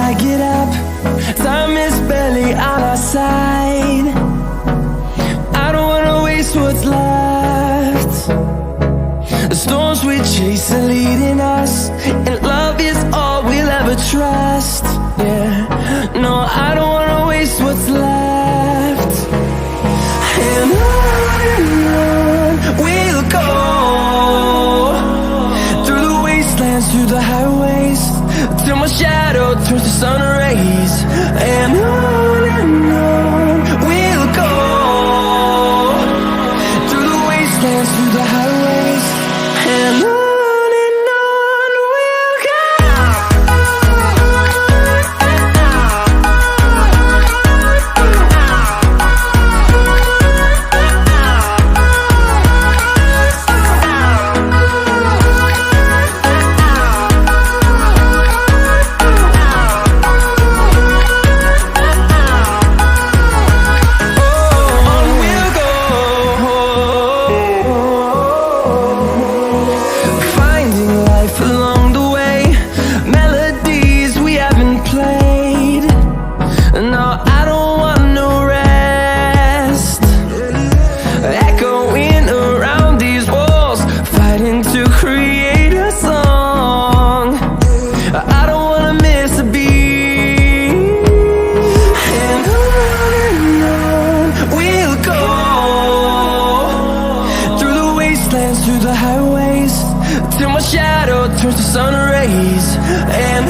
I get up, time is barely on our side. I don't wanna waste what's left. The storms we chase are leading us, and love is all we'll ever trust. Yeah, no, I don't wanna waste what's left. And on we'll go, through the wastelands, through the highways, till my shadow turns to sun rays. And on we'll go, through the wastelands, through the highways, and on. Through the highways, till my shadow turns to sun rays. And